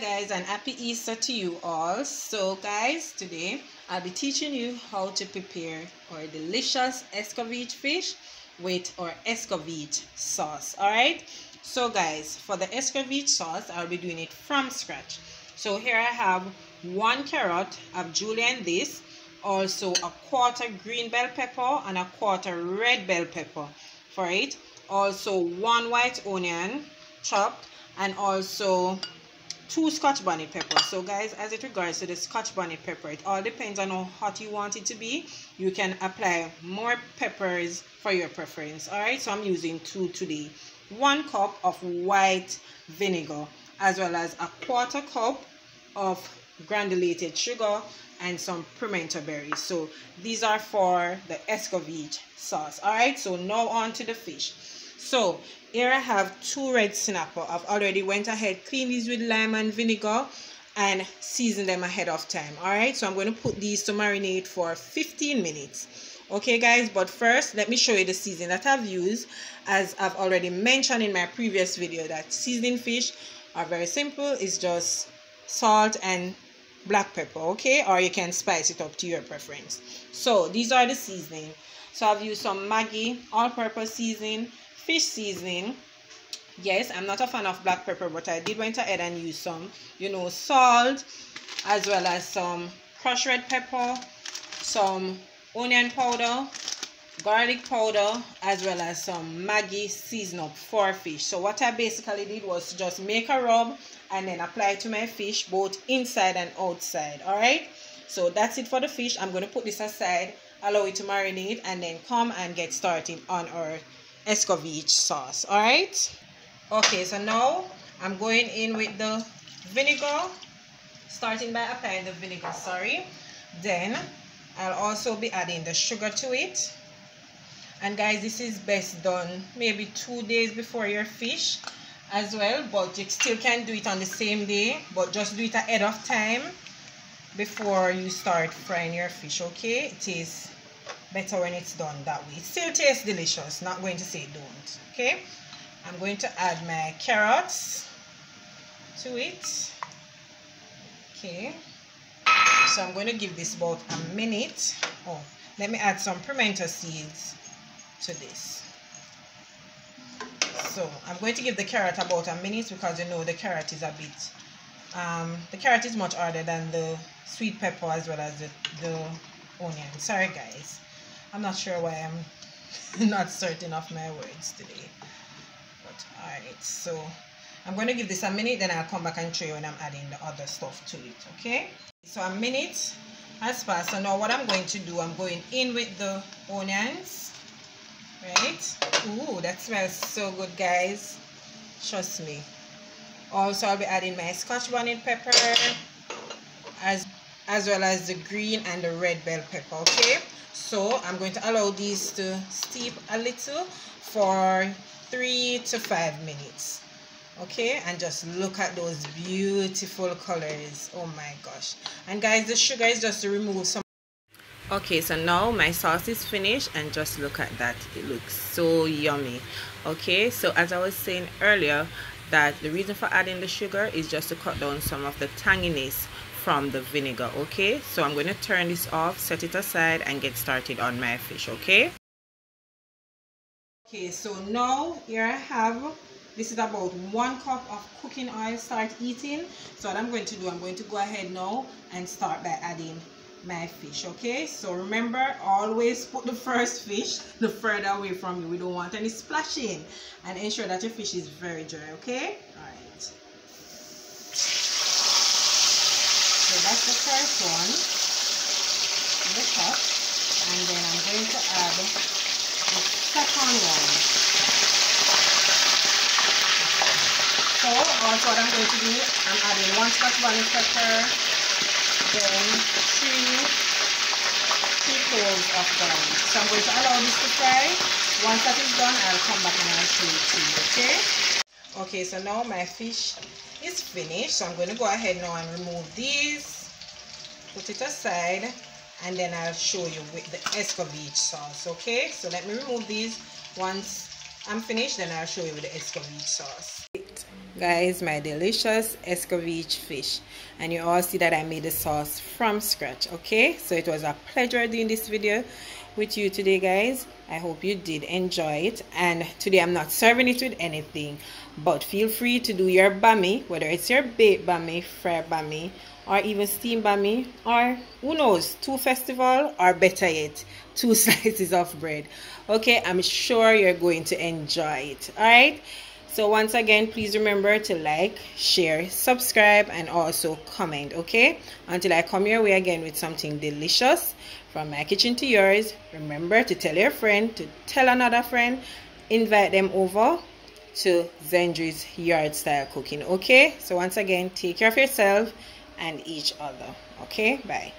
guys, and happy Easter to you all. So guys, today I'll be teaching you how to prepare our delicious Escovitch fish with our Escovitch sauce. Alright, so guys, for the Escovitch sauce I'll be doing it from scratch. So here I have 1 carrot of julienne this, also a 1/4 green bell pepper and a 1/4 red bell pepper for it, also 1 white onion chopped, and also 2 scotch bonnet peppers. So guys, as it regards to the scotch bonnet pepper, it all depends on how hot you want it to be. You can apply more peppers for your preference. All right, so I'm using 2 today. 1 cup of white vinegar, as well as a 1/4 cup of granulated sugar and some Primento berries. So these are for the Escovitch sauce. All right, so now on to the fish. So here I have 2 red snapper. I've already went ahead, cleaned these with lime and vinegar and seasoned them ahead of time. All right, so I'm going to put these to marinate for 15 minutes. Okay guys, but first let me show you the seasoning that I've used. As I've already mentioned in my previous video, that seasoning fish are very simple. It's just salt and black pepper, okay, or you can spice it up to your preference. So these are the seasoning. So I've used some maggi, all-purpose seasoning, fish seasoning. Yes, I'm not a fan of black pepper, but I did went ahead and use some, salt, as well as some crushed red pepper, some onion powder, garlic powder, as well as some maggi season up for fish. So what I basically did was just make a rub and then apply it to my fish, both inside and outside. All right, so that's it for the fish. I'm going to put this aside, allow it to marinate, and then come and get started on our Escovitch sauce. All right, okay, so now I'm going in with the vinegar, starting by applying the vinegar, then I'll also be adding the sugar to it. And guys, this is best done maybe 2 days before your fish as well, but you still can do it on the same day, but just do it ahead of time before you start frying your fish. Okay, it is better when it's done that way. It still tastes delicious, not going to say don't. Okay, I'm going to add my carrots to it. Okay, so I'm going to give this about a minute. Oh, let me add some pimento seeds to this. So I'm going to give the carrot about a minute, because the carrot is a bit the carrot is much harder than the sweet pepper as well as the onion. Sorry guys, I'm not sure why I'm not certain of my words today, but all right, so I'm going to give this a minute, then I'll come back and show you when I'm adding the other stuff to it. Okay, so a minute has passed. So now what I'm going to do, I'm going in with the onions. Right, ooh, that smells so good guys, trust me. Also I'll be adding my scotch bonnet pepper, as well as the green and the red bell pepper. Okay, so I'm going to allow these to steep a little for 3 to 5 minutes. Okay, and just look at those beautiful colors. Oh my gosh. And guys, the sugar is just to remove some. Okay, so now my sauce is finished, and just look at that, it looks so yummy. Okay, so as I was saying earlier, that the reason for adding the sugar is just to cut down some of the tanginess from the vinegar. Okay, so I'm going to turn this off, set it aside, and get started on my fish. Okay, so now here I have, this is about 1 cup of cooking oil. Start eating. So what I'm going to do, I'm going to go ahead now and start by adding my fish. Okay, so remember, always put the first fish the further away from you. We don't want any splashing, and ensure that your fish is very dry. Okay, all right, so that's the first one in the top, and then I'm going to add the second one. So also what I'm going to do, I'm adding 1 scotch bonnet pepper, then 3 cloves of garlic. So I'm going to allow this to fry. Once that is done, I'll come back and I'll show it to you. Okay, okay, so now my fish is finished, so I'm going to go ahead now and remove these, put it aside, and then I'll show you with the Escovitch sauce. Okay, so let me remove these. Once I'm finished, then I'll show you with the Escovitch sauce. guys, my delicious Escovitch fish. And you all see that I made the sauce from scratch. Okay, so it was a pleasure doing this video with you today, guys. I hope you did enjoy it. And today I'm not serving it with anything, but feel free to do your bami, whether it's your baked bami, fried bami, or even steamed bami, or who knows, 2 festival, or better yet, 2 slices of bread. Okay, I'm sure you're going to enjoy it. All right, so once again, please remember to like, share, subscribe, and also comment. Okay, until I come your way again with something delicious from my kitchen to yours, remember to tell your friend, to tell another friend, invite them over to Zendri's Yard Style Cooking. Okay, so once again, take care of yourself and each other. Okay, bye.